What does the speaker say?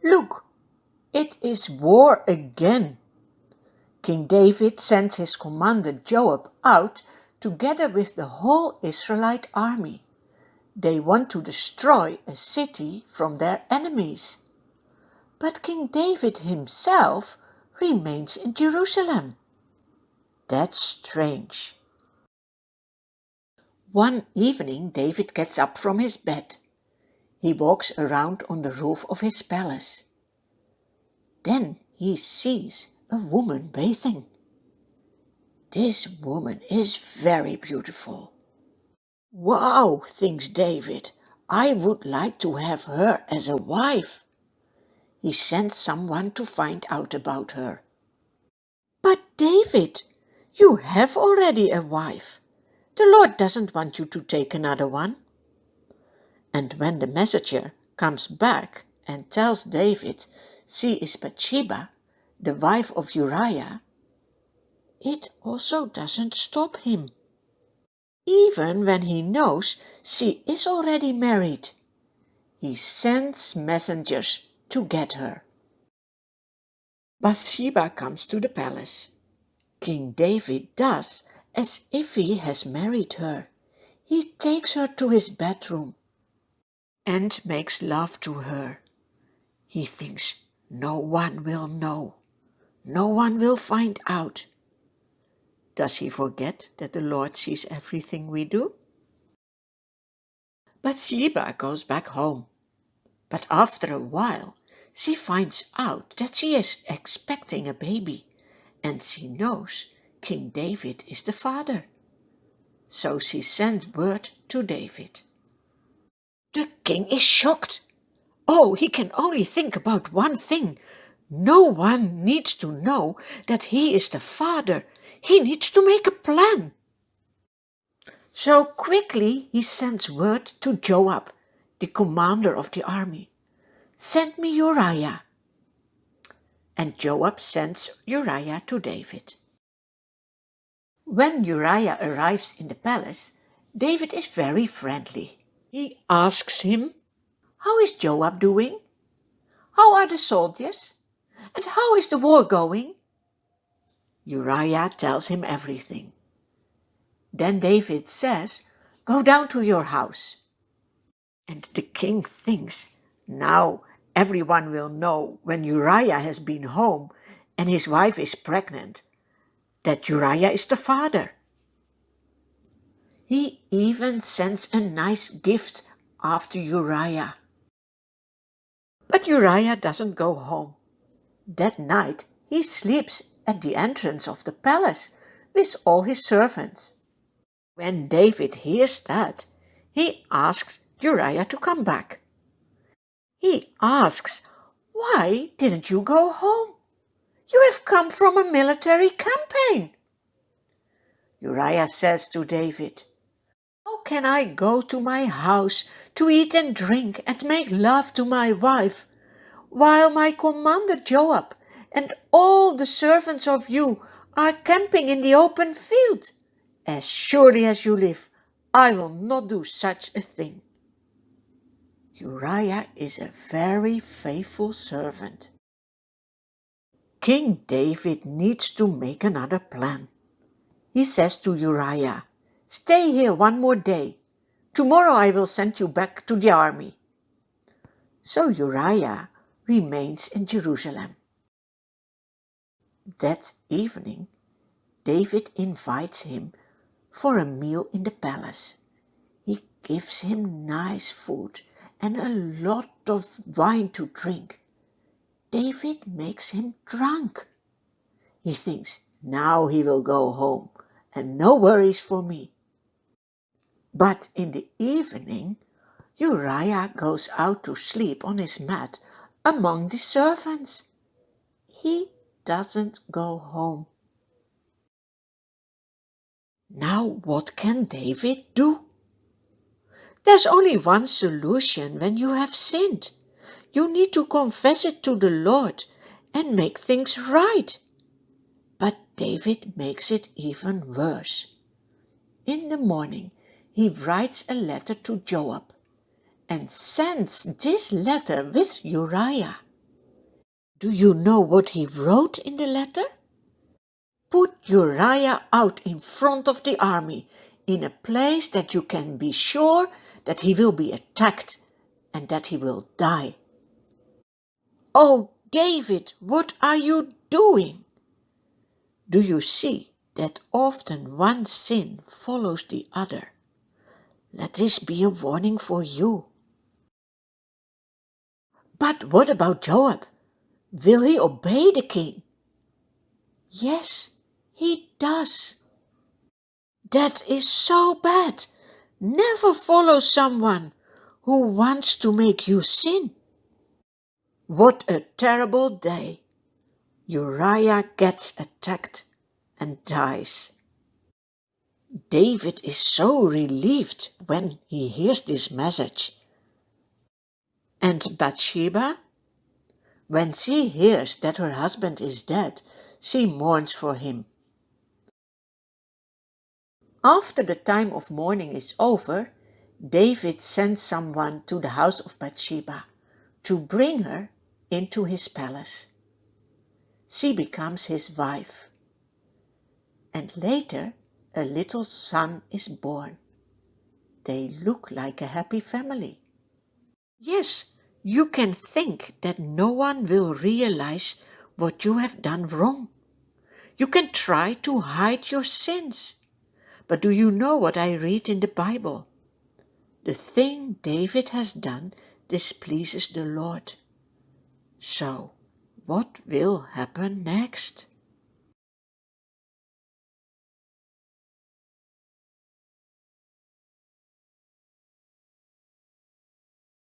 Look, it is war again. King David sends his commander Joab out together with the whole Israelite army. They want to destroy a city from their enemies. But King David himself remains in Jerusalem. That's strange. One evening David gets up from his bed. He walks around on the roof of his palace. Then he sees a woman bathing. This woman is very beautiful. Wow, thinks David, I would like to have her as a wife. He sends someone to find out about her. But David, you have already a wife. The Lord doesn't want you to take another one. And when the messenger comes back and tells David she is Bathseba, the wife of Uriah, it also doesn't stop him. Even when he knows she is already married, he sends messengers to get her. Bathsheba comes to the palace. King David does as if he has married her. He takes her to his bedroom and makes love to her. He thinks no one will know. No one will find out. Does he forget that the Lord sees everything we do? Bathsheba goes back home, but after a while she finds out that she is expecting a baby, and she knows King David is the father. So she sends word to David. The king is shocked. Oh, he can only think about one thing. No one needs to know that he is the father. He needs to make a plan. So quickly he sends word to Joab, the commander of the army. Send me Uriah. And Joab sends Uriah to David. When Uriah arrives in the palace, David is very friendly. He asks him, "How is Joab doing? How are the soldiers? And how is the war going?" Uriah tells him everything. Then David says, "Go down to your house." And the king thinks, now everyone will know when Uriah has been home and his wife is pregnant, that Uriah is the father. He even sends a nice gift after Uriah. But Uriah doesn't go home. That night he sleeps at the entrance of the palace with all his servants. When David hears that, he asks Uriah to come back. He asks, "Why didn't you go home? You have come from a military campaign." Uriah says to David, "How can I go to my house to eat and drink and make love to my wife, while my commander Joab and all the servants of you are camping in the open field? As surely as you live, I will not do such a thing." Uriah is a very faithful servant. King David needs to make another plan. He says to Uriah, "Stay here one more day. Tomorrow I will send you back to the army." So Uriah remains in Jerusalem. That evening, David invites him for a meal in the palace. He gives him nice food and a lot of wine to drink. David makes him drunk. He thinks, now he will go home and no worries for me. But in the evening, Uriah goes out to sleep on his mat among the servants. He doesn't go home. Now what can David do? There's only one solution when you have sinned. You need to confess it to the Lord and make things right. But David makes it even worse. In the morning, he writes a letter to Joab and sends this letter with Uriah. Do you know what he wrote in the letter? Put Uriah out in front of the army, in a place that you can be sure that he will be attacked and that he will die. Oh, David, what are you doing? Do you see that often one sin follows the other? Let this be a warning for you. But what about Joab? Will he obey the king? Yes, he does. That is so bad. Never follow someone who wants to make you sin. What a terrible day. Uriah gets attacked and dies. David is so relieved when he hears this message. And Bathsheba? When she hears that her husband is dead, she mourns for him. After the time of mourning is over, David sends someone to the house of Bathsheba to bring her into his palace. She becomes his wife. And later a little son is born. They look like a happy family. Yes, you can think that no one will realize what you have done wrong. You can try to hide your sins. But do you know what I read in the Bible? The thing David has done displeases the Lord. So, what will happen next?